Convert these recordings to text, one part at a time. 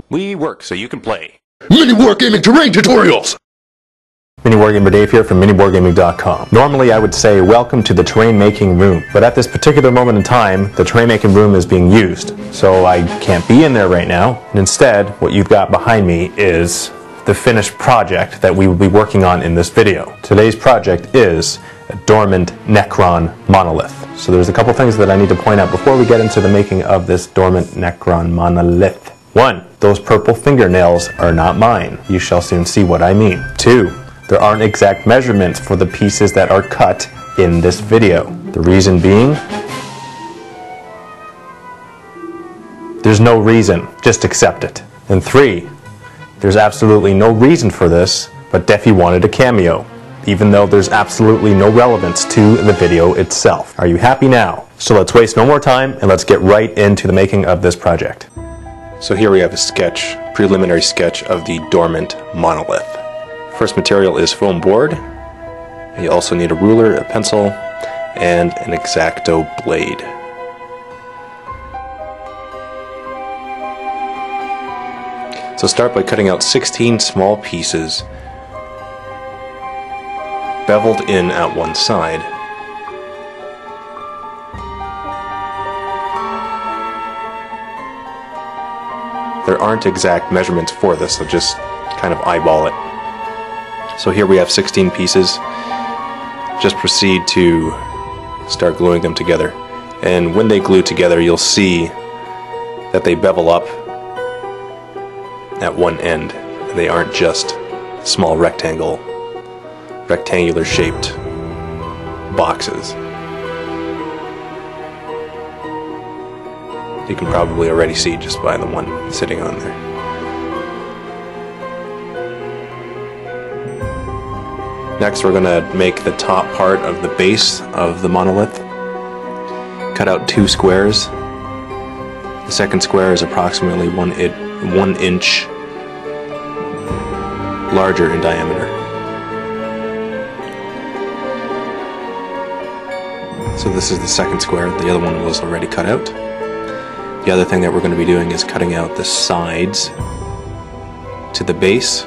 We work so you can play. MiniWarGaming terrain tutorials! MiniWarGamer Dave here from MiniWarGaming.com. Normally I would say welcome to the terrain making room, but at this particular moment in time, the terrain making room is being used, so I can't be in there right now. And instead, what you've got behind me is the finished project that we will be working on in this video. Today's project is a Dormant Necron Monolith. So there's a couple things that I need to point out before we get into the making of this Dormant Necron Monolith. 1. Those purple fingernails are not mine. You shall soon see what I mean. 2. There aren't exact measurements for the pieces that are cut in this video. The reason being, there's no reason, just accept it. And 3, there's absolutely no reason for this, but Defi wanted a cameo, even though there's absolutely no relevance to the video itself. Are you happy now? So let's waste no more time and let's get right into the making of this project. So here we have a sketch, preliminary sketch of the Dormant Monolith. First material is foam board. You also need a ruler, a pencil, and an X-Acto blade. So start by cutting out 16 small pieces, beveled in at one side. There aren't exact measurements for this, so just kind of eyeball it. So here we have 16 pieces. Just proceed to start gluing them together. And when they glue together, you'll see that they bevel up at one end. They aren't just small rectangular shaped boxes. You can probably already see just by the one sitting on there. Next, we're going to make the top part of the base of the monolith. Cut out 2 squares. The second square is approximately 1 inch larger in diameter. So this is the second square. The other one was already cut out. The other thing that we're going to be doing is cutting out the sides to the base.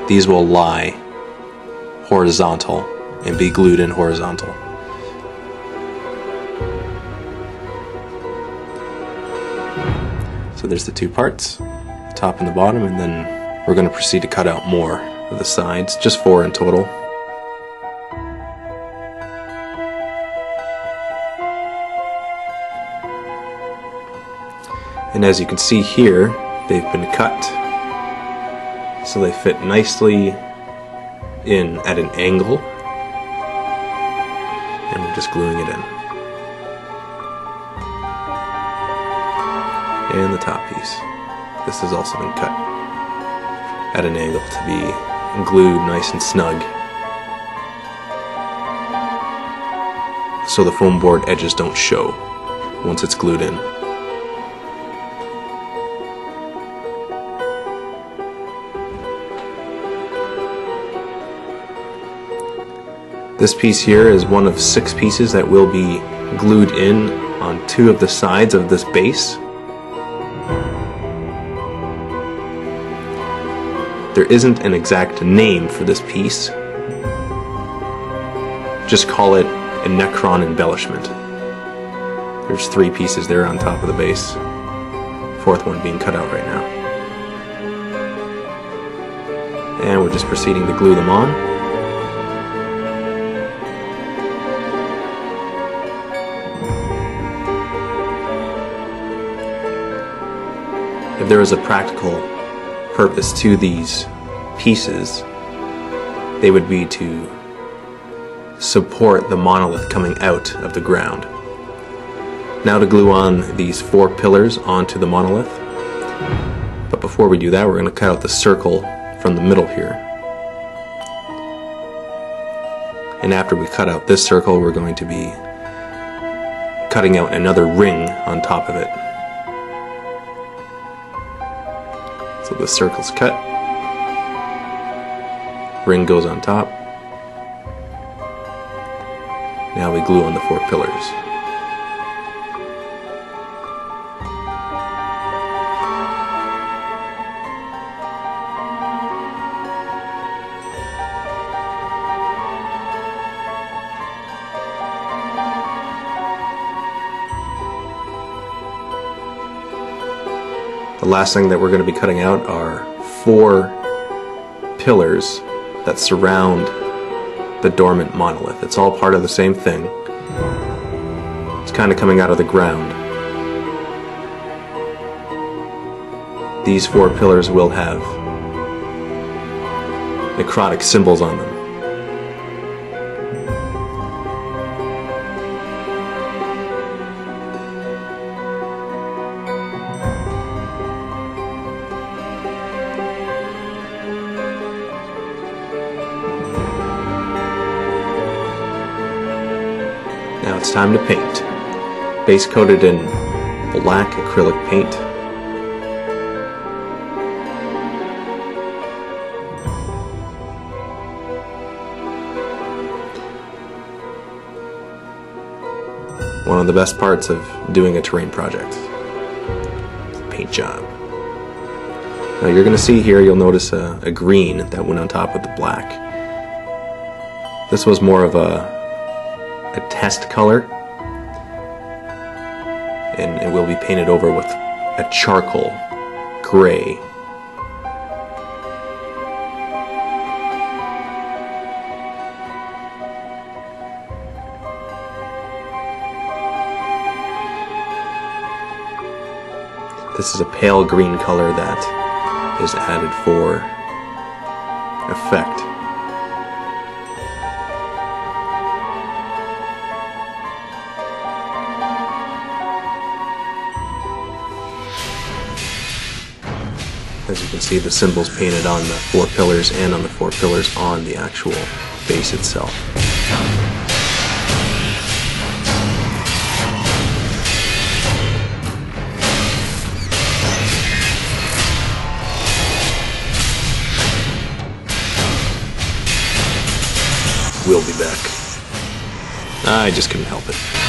These will lie horizontal and be glued in horizontal. So there's the 2 parts, the top and the bottom, and then we're going to proceed to cut out more of the sides, just 4 in total. And as you can see here, they've been cut so they fit nicely in at an angle, and we're just gluing it in. And the top piece. This has also been cut at an angle to be glued nice and snug, so the foam board edges don't show once it's glued in. This piece here is one of 6 pieces that will be glued in on 2 of the sides of this base. There isn't an exact name for this piece. Just call it a Necron embellishment. There's 3 pieces there on top of the base. 4th one being cut out right now. And we're just proceeding to glue them on. If there is a practical purpose to these pieces, they would be to support the monolith coming out of the ground. Now to glue on these 4 pillars onto the monolith. But before we do that, we're going to cut out the circle from the middle here. And after we cut out this circle, we're going to be cutting out another ring on top of it. So the circle's cut, ring goes on top. Now we glue on the 4 pillars. The last thing that we're going to be cutting out are 4 pillars that surround the Dormant monolith. It's all part of the same thing. It's kind of coming out of the ground. These 4 pillars will have necrotic symbols on them. Now it's time to paint. Base coated in black acrylic paint. One of the best parts of doing a terrain project. The paint job. Now you're going to see here, you'll notice a green that went on top of the black. This was more of a test color, and it will be painted over with a charcoal gray. This is a pale green color that is added for effect. As you can see, the symbols painted on the 4 pillars and on the 4 pillars on the actual base itself. We'll be back. I just couldn't help it.